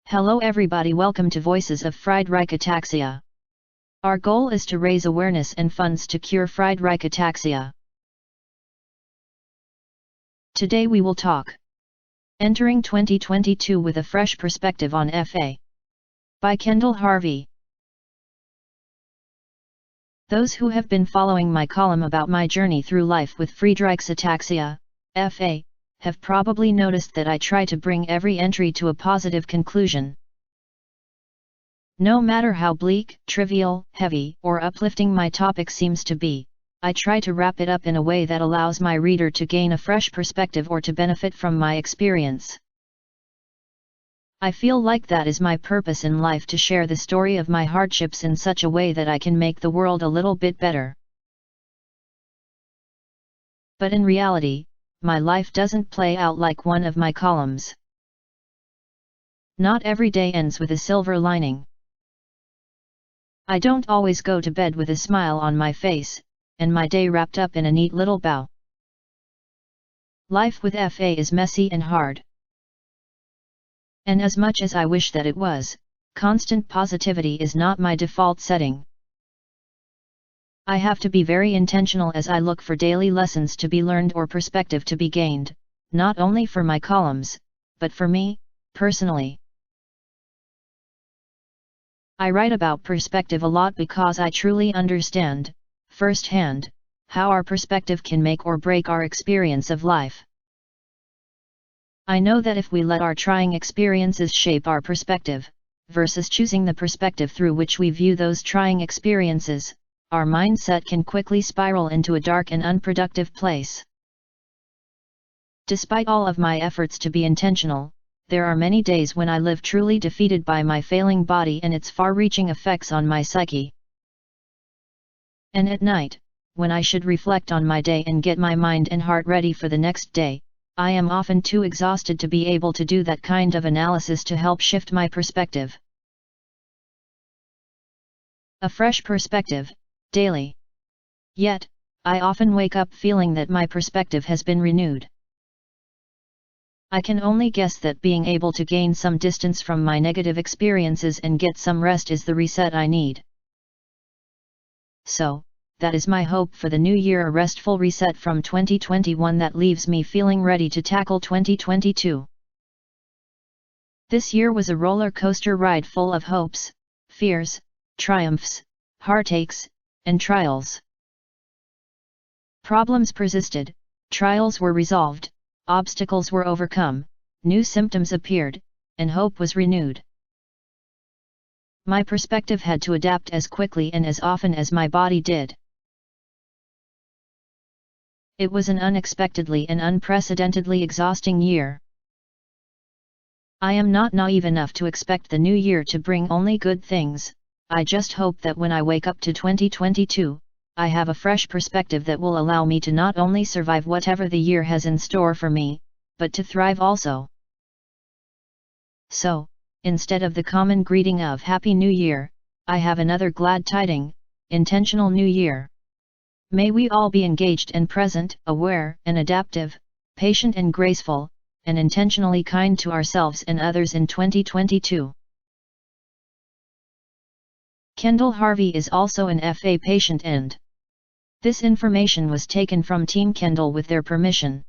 Hello everybody, welcome to Voices of Friedreich Ataxia. Our goal is to raise awareness and funds to cure Friedreich Ataxia. Today we will talk Entering 2022 with a Fresh Perspective on FA by Kendall Harvey. Those who have been following my column about my journey through life with Friedreich's ataxia, FA, have probably noticed that I try to bring every entry to a positive conclusion. No matter how bleak, trivial, heavy, or uplifting my topic seems to be, I try to wrap it up in a way that allows my reader to gain a fresh perspective or to benefit from my experience. I feel like that is my purpose in life, to share the story of my hardships in such a way that I can make the world a little bit better. But in reality, my life doesn't play out like one of my columns. Not every day ends with a silver lining. I don't always go to bed with a smile on my face, and my day wrapped up in a neat little bow. Life with FA is messy and hard. And as much as I wish that it was, constant positivity is not my default setting. I have to be very intentional as I look for daily lessons to be learned or perspective to be gained, not only for my columns, but for me, personally. I write about perspective a lot because I truly understand, firsthand, how our perspective can make or break our experience of life. I know that if we let our trying experiences shape our perspective, versus choosing the perspective through which we view those trying experiences, our mindset can quickly spiral into a dark and unproductive place. Despite all of my efforts to be intentional, there are many days when I live truly defeated by my failing body and its far-reaching effects on my psyche. And at night, when I should reflect on my day and get my mind and heart ready for the next day, I am often too exhausted to be able to do that kind of analysis to help shift my perspective. A fresh perspective, daily. Yet, I often wake up feeling that my perspective has been renewed. I can only guess that being able to gain some distance from my negative experiences and get some rest is the reset I need. So, that is my hope for the new year, a restful reset from 2021 that leaves me feeling ready to tackle 2022. This year was a roller coaster ride full of hopes, fears, triumphs, heartaches, and trials. Problems persisted, trials were resolved, obstacles were overcome, new symptoms appeared, and hope was renewed. My perspective had to adapt as quickly and as often as my body did. It was an unexpectedly and unprecedentedly exhausting year. I am not naive enough to expect the new year to bring only good things. I just hope that when I wake up to 2022, I have a fresh perspective that will allow me to not only survive whatever the year has in store for me, but to thrive also. So, instead of the common greeting of Happy New Year, I have another glad tiding, Intentional New Year. May we all be engaged and present, aware and adaptive, patient and graceful, and intentionally kind to ourselves and others in 2022. Kendall Harvey is also an FA patient, and this information was taken from Team Kendall with their permission.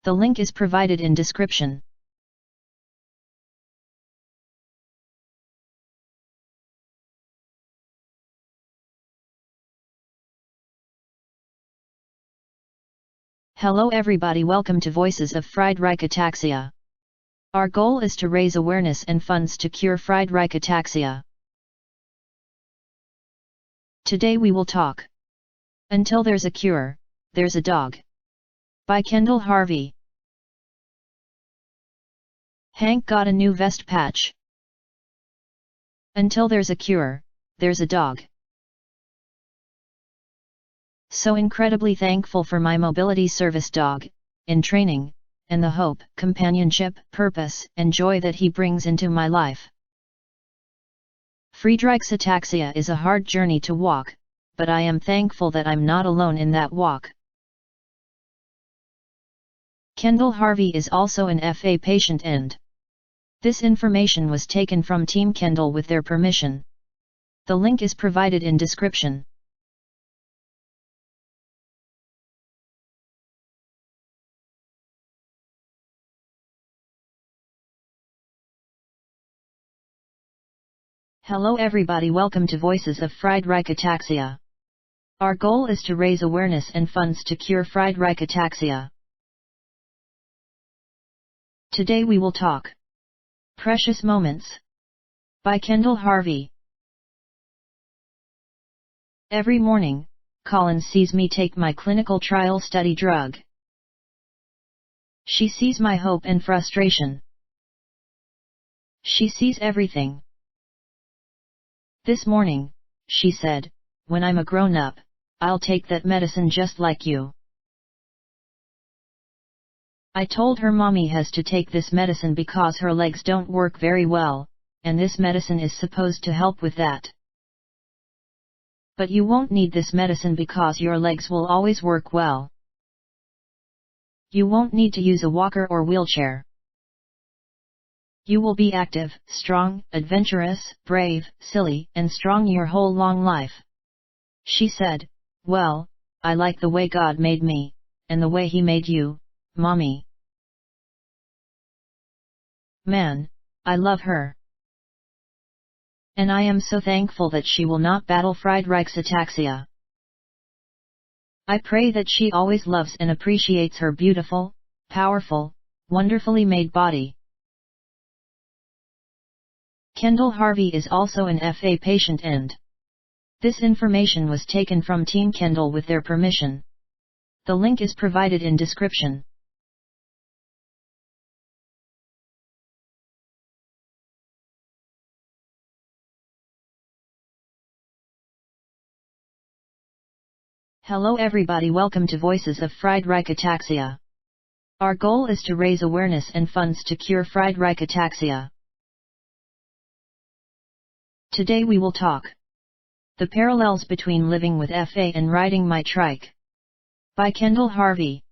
The link is provided in description. Hello everybody, welcome to Voices of Friedreich Ataxia. Our goal is to raise awareness and funds to cure Friedreich Ataxia. Today we will talk Until There's a Cure, There's a Dog by Kendall Harvey. Hank got a new vest patch. Until there's a cure, there's a dog. So incredibly thankful for my mobility service dog, in training, and the hope, companionship, purpose, and joy that he brings into my life. Friedreich's ataxia is a hard journey to walk, but I am thankful that I'm not alone in that walk. Kendall Harvey is also an FA patient, and This information was taken from Team Kendall with their permission. The link is provided in description. Hello everybody, welcome to Voices of Friedreich Ataxia. Our goal is to raise awareness and funds to cure Friedreich Ataxia. Today we will talk Precious Moments by Kendall Harvey. Every morning, Colin sees me take my clinical trial study drug. She sees my hope and frustration. She sees everything. This morning, she said, when I'm a grown-up, I'll take that medicine just like you. I told her mommy has to take this medicine because her legs don't work very well, and this medicine is supposed to help with that. But you won't need this medicine because your legs will always work well. You won't need to use a walker or wheelchair. You will be active, strong, adventurous, brave, silly, and strong your whole long life. She said, well, I like the way God made me, and the way He made you, Mommy. Man, I love her. And I am so thankful that she will not battle Friedreich's ataxia. I pray that she always loves and appreciates her beautiful, powerful, wonderfully made body. Kendall Harvey is also an FA patient and this information was taken from Team Kendall with their permission. The link is provided in description. Hello everybody, welcome to Voices of Friedreich Ataxia. Our goal is to raise awareness and funds to cure Friedreich Ataxia. Today we will talk The Parallels Between Living with FA and Riding My Trike by Kendall Harvey.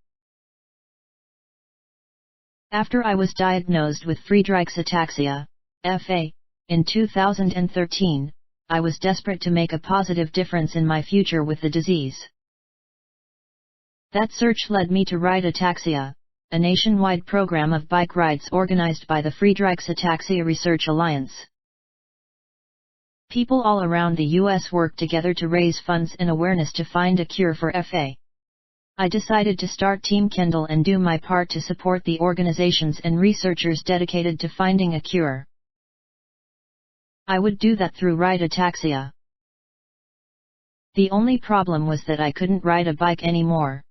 After I was diagnosed with Friedreich's ataxia, FA, in 2013, I was desperate to make a positive difference in my future with the disease. That search led me to Ride Ataxia, a nationwide program of bike rides organized by the Friedreich's Ataxia Research Alliance. People all around the US work together to raise funds and awareness to find a cure for FA. I decided to start Team Kendall and do my part to support the organizations and researchers dedicated to finding a cure. I would do that through Ride Ataxia. The only problem was that I couldn't ride a bike anymore.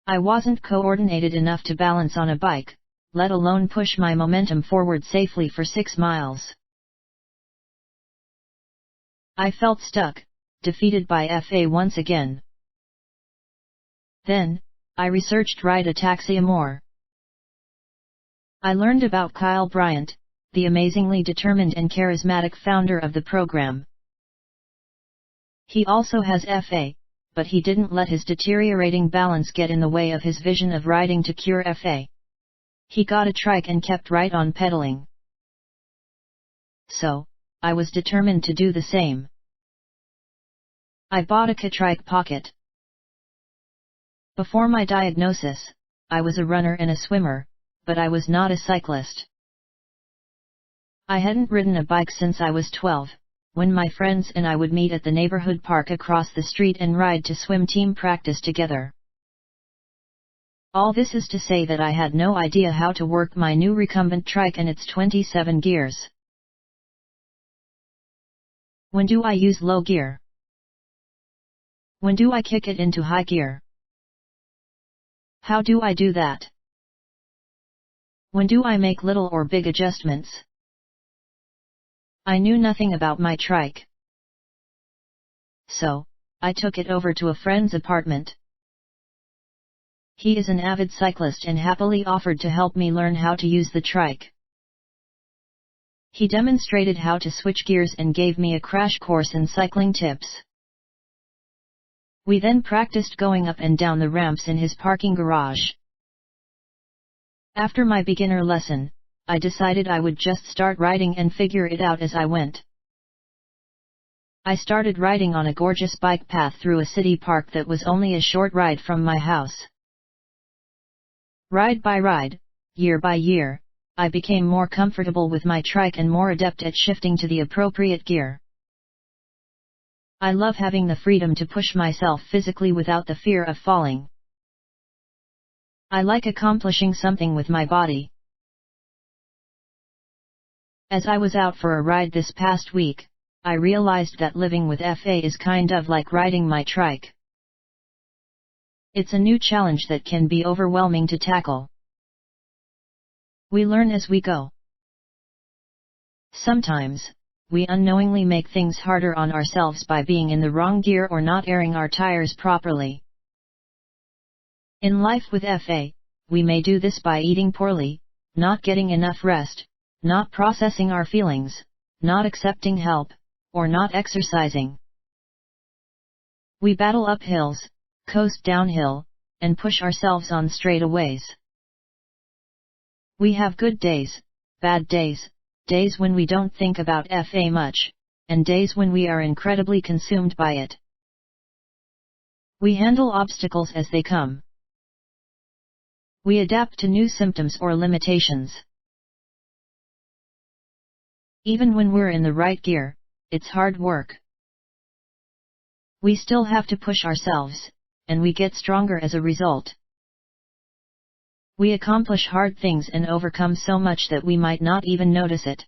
I wasn't coordinated enough to balance on a bike, let alone push my momentum forward safely for 6 miles. I felt stuck, defeated by FA once again. Then, I researched Ride Ataxia more. I learned about Kyle Bryant, the amazingly determined and charismatic founder of the program. He also has FA, but he didn't let his deteriorating balance get in the way of his vision of riding to cure FA. He got a trike and kept right on pedaling. So, I was determined to do the same. I bought a K-Trike Pocket. Before my diagnosis, I was a runner and a swimmer, but I was not a cyclist. I hadn't ridden a bike since I was 12, when my friends and I would meet at the neighborhood park across the street and ride to swim team practice together. All this is to say that I had no idea how to work my new recumbent trike and its 27 gears. When do I use low gear? When do I kick it into high gear? How do I do that? When do I make little or big adjustments? I knew nothing about my trike. So, I took it over to a friend's apartment. He is an avid cyclist and happily offered to help me learn how to use the trike. He demonstrated how to switch gears and gave me a crash course in cycling tips. We then practiced going up and down the ramps in his parking garage. After my beginner lesson, I decided I would just start riding and figure it out as I went. I started riding on a gorgeous bike path through a city park that was only a short ride from my house. Ride by ride, year by year, I became more comfortable with my trike and more adept at shifting to the appropriate gear. I love having the freedom to push myself physically without the fear of falling. I like accomplishing something with my body. As I was out for a ride this past week, I realized that living with FA is kind of like riding my trike. It's a new challenge that can be overwhelming to tackle. We learn as we go. Sometimes, we unknowingly make things harder on ourselves by being in the wrong gear or not airing our tires properly. In life with FA, we may do this by eating poorly, not getting enough rest, not processing our feelings, not accepting help, or not exercising. We battle up hills, coast downhill, and push ourselves on straightaways. We have good days, bad days, days when we don't think about FA much, and days when we are incredibly consumed by it. We handle obstacles as they come. We adapt to new symptoms or limitations. Even when we're in the right gear, it's hard work. We still have to push ourselves, and we get stronger as a result. We accomplish hard things and overcome so much that we might not even notice it.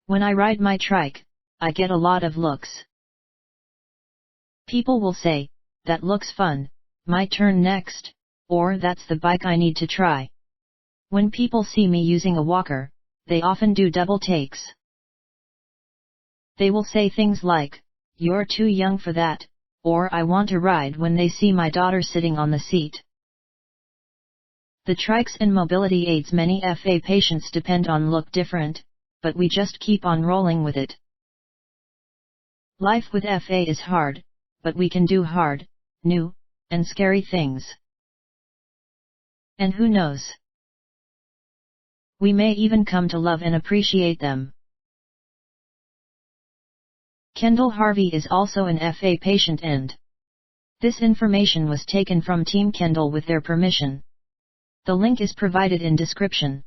When I ride my trike, I get a lot of looks. People will say, "That looks fun, my turn next," or "That's the bike I need to try." When people see me using a walker, they often do double takes. They will say things like, "You're too young for that," or "I want to ride" when they see my daughter sitting on the seat. The trikes and mobility aids many FA patients depend on look different, but we just keep on rolling with it. Life with FA is hard, but we can do hard, new, and scary things. And who knows? We may even come to love and appreciate them. Kendall Harvey is also an FA patient and this information was taken from Team Kendall with their permission. The link is provided in description.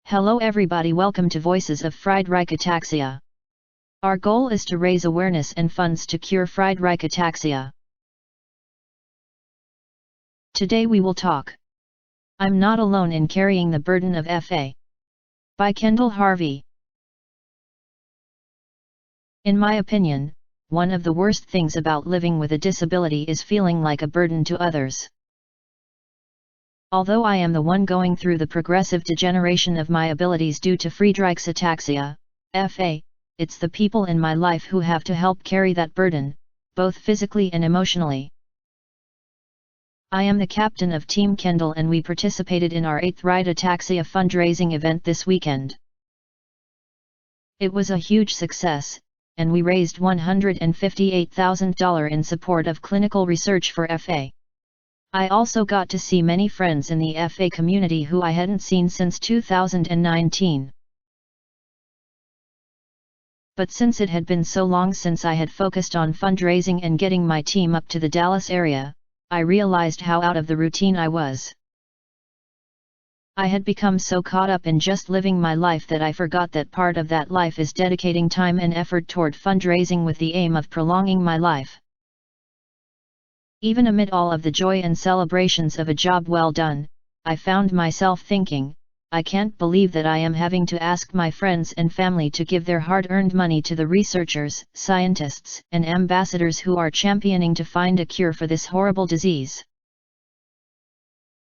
Hello everybody, welcome to Voices of Friedreich Ataxia. Our goal is to raise awareness and funds to cure Friedreich Ataxia. Today we will talk "I'm Not Alone in Carrying the Burden of FA" by Kendall Harvey. In my opinion, one of the worst things about living with a disability is feeling like a burden to others. Although I am the one going through the progressive degeneration of my abilities due to Friedreich's ataxia, FA, it's the people in my life who have to help carry that burden, both physically and emotionally. I am the captain of Team Kendall and we participated in our 8th Ride Ataxia fundraising event this weekend. It was a huge success, and we raised $158,000 in support of clinical research for FA. I also got to see many friends in the FA community who I hadn't seen since 2019. But since it had been so long since I had focused on fundraising and getting my team up to the Dallas area, I realized how out of the routine I was. I had become so caught up in just living my life that I forgot that part of that life is dedicating time and effort toward fundraising with the aim of prolonging my life. Even amid all of the joy and celebrations of a job well done, I found myself thinking, I can't believe that I am having to ask my friends and family to give their hard-earned money to the researchers, scientists, and ambassadors who are championing to find a cure for this horrible disease.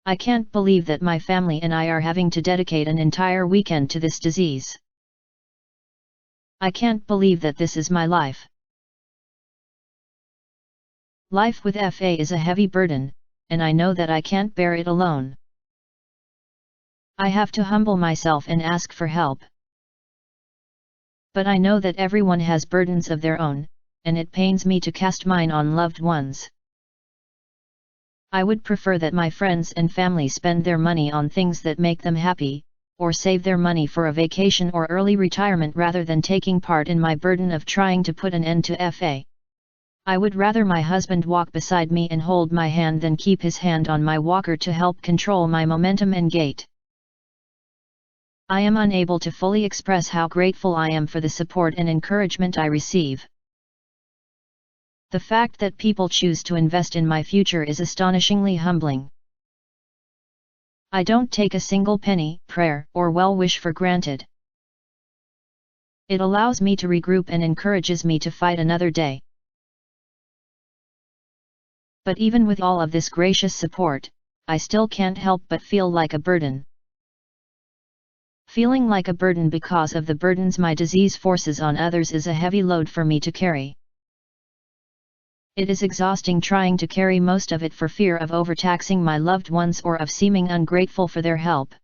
I can't believe that my family and I are having to dedicate an entire weekend to this disease. I can't believe that this is my life. Life with FA is a heavy burden, and I know that I can't bear it alone. I have to humble myself and ask for help. But I know that everyone has burdens of their own, and it pains me to cast mine on loved ones. I would prefer that my friends and family spend their money on things that make them happy, or save their money for a vacation or early retirement rather than taking part in my burden of trying to put an end to FA. I would rather my husband walk beside me and hold my hand than keep his hand on my walker to help control my momentum and gait. I am unable to fully express how grateful I am for the support and encouragement I receive. The fact that people choose to invest in my future is astonishingly humbling. I don't take a single penny, prayer, or well-wish for granted. It allows me to regroup and encourages me to fight another day. But even with all of this gracious support, I still can't help but feel like a burden. Feeling like a burden because of the burdens my disease forces on others is a heavy load for me to carry. It is exhausting trying to carry most of it for fear of overtaxing my loved ones or of seeming ungrateful for their help.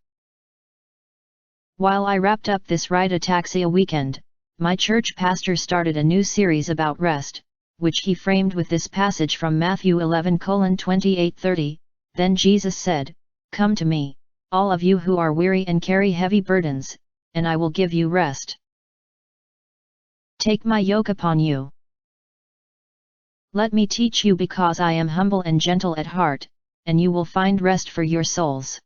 While I wrapped up this Rite Ataxia weekend, my church pastor started a new series about rest, which he framed with this passage from Matthew 11:28-30, "Then Jesus said, 'Come to me, all of you who are weary and carry heavy burdens, and I will give you rest. Take my yoke upon you. Let me teach you because I am humble and gentle at heart, and you will find rest for your souls.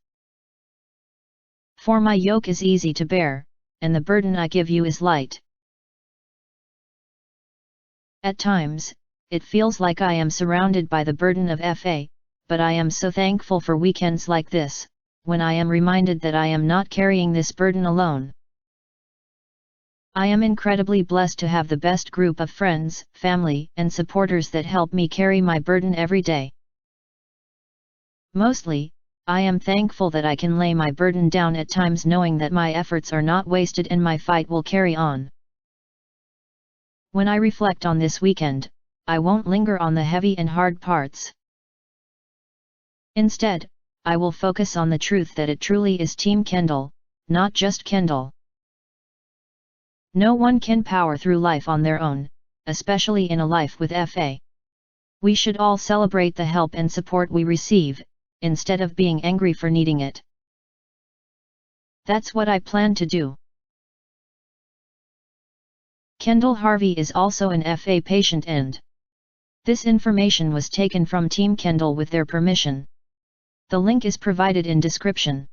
For my yoke is easy to bear, and the burden I give you is light.'" At times, it feels like I am surrounded by the burden of FA, but I am so thankful for weekends like this, when I am reminded that I am not carrying this burden alone. I am incredibly blessed to have the best group of friends, family, and supporters that help me carry my burden every day. Mostly, I am thankful that I can lay my burden down at times knowing that my efforts are not wasted and my fight will carry on. When I reflect on this weekend, I won't linger on the heavy and hard parts. Instead, I will focus on the truth that it truly is Team Kendall, not just Kendall. No one can power through life on their own, especially in a life with FA. We should all celebrate the help and support we receive, instead of being angry for needing it. That's what I plan to do. Kendall Harvey is also an FA patient and this information was taken from Team Kendall with their permission. The link is provided in description.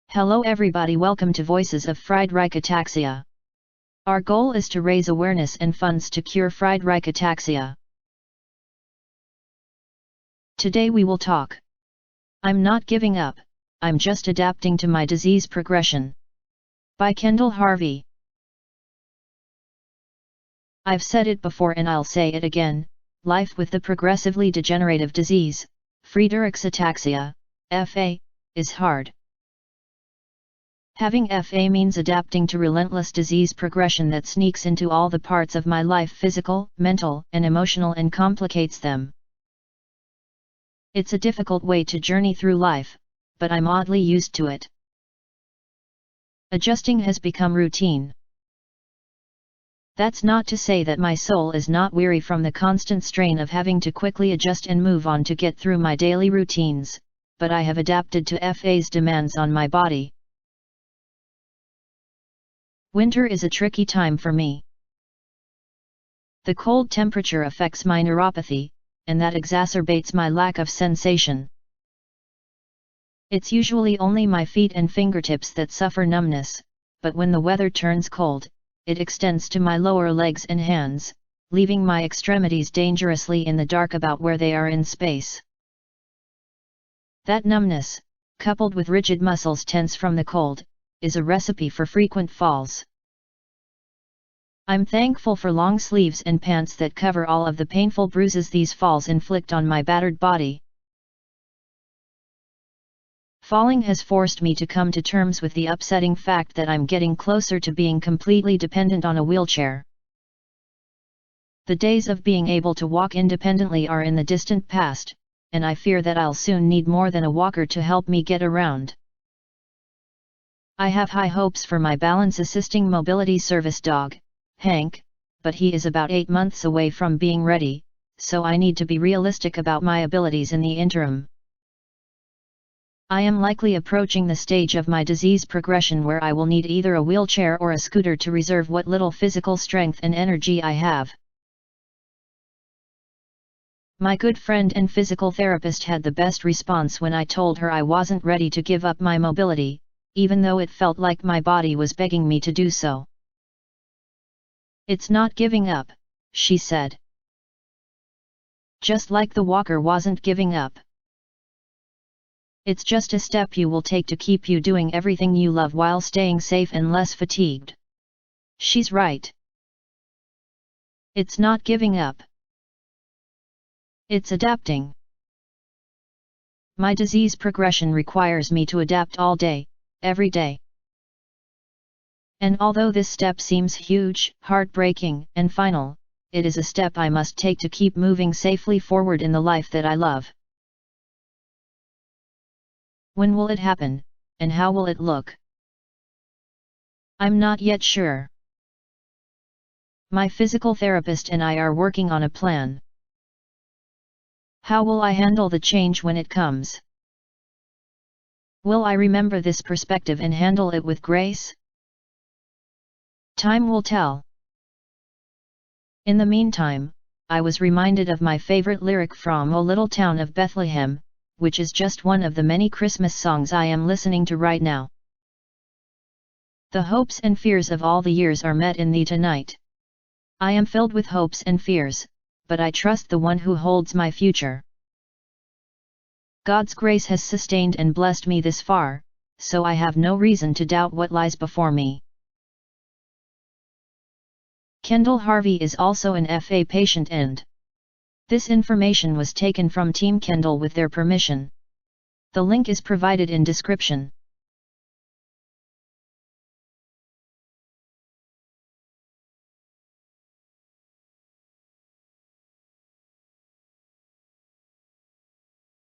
Hello everybody, welcome to Voices of Friedreich Ataxia. Our goal is to raise awareness and funds to cure Friedreich Ataxia. Today we will talk. I'm not giving up, I'm just adapting to my disease progression. By Kendall Harvey. I've said it before and I'll say it again, life with the progressively degenerative disease, Friedreich's ataxia, FA, is hard. Having FA means adapting to relentless disease progression that sneaks into all the parts of my life, physical, mental, and emotional, and complicates them. It's a difficult way to journey through life, but I'm oddly used to it. Adjusting has become routine. That's not to say that my soul is not weary from the constant strain of having to quickly adjust and move on to get through my daily routines, but I have adapted to FA's demands on my body. Winter is a tricky time for me. The cold temperature affects my neuropathy, and that exacerbates my lack of sensation. It's usually only my feet and fingertips that suffer numbness, but when the weather turns cold, it extends to my lower legs and hands, leaving my extremities dangerously in the dark about where they are in space. That numbness, coupled with rigid muscles tense from the cold, is a recipe for frequent falls. I'm thankful for long sleeves and pants that cover all of the painful bruises these falls inflict on my battered body. Falling has forced me to come to terms with the upsetting fact that I'm getting closer to being completely dependent on a wheelchair. The days of being able to walk independently are in the distant past, and I fear that I'll soon need more than a walker to help me get around. I have high hopes for my balance assisting mobility service dog, Hank, but he is about 8 months away from being ready, so I need to be realistic about my abilities in the interim. I am likely approaching the stage of my disease progression where I will need either a wheelchair or a scooter to reserve what little physical strength and energy I have. My good friend and physical therapist had the best response when I told her I wasn't ready to give up my mobility, even though it felt like my body was begging me to do so. "It's not giving up," she said. "Just like the walker wasn't giving up. It's just a step you will take to keep you doing everything you love while staying safe and less fatigued." She's right. It's not giving up. It's adapting. My disease progression requires me to adapt all day, every day. And although this step seems huge, heartbreaking, and final, it is a step I must take to keep moving safely forward in the life that I love. When will it happen, and how will it look? I'm not yet sure. My physical therapist and I are working on a plan. How will I handle the change when it comes? Will I remember this perspective and handle it with grace? Time will tell. In the meantime, I was reminded of my favorite lyric from O Little Town of Bethlehem, which is just one of the many Christmas songs I am listening to right now. The hopes and fears of all the years are met in thee tonight. I am filled with hopes and fears, but I trust the one who holds my future. God's grace has sustained and blessed me this far, so I have no reason to doubt what lies before me. Kendall Harvey is also an FA patient and this information was taken from Team Kendall with their permission. The link is provided in description.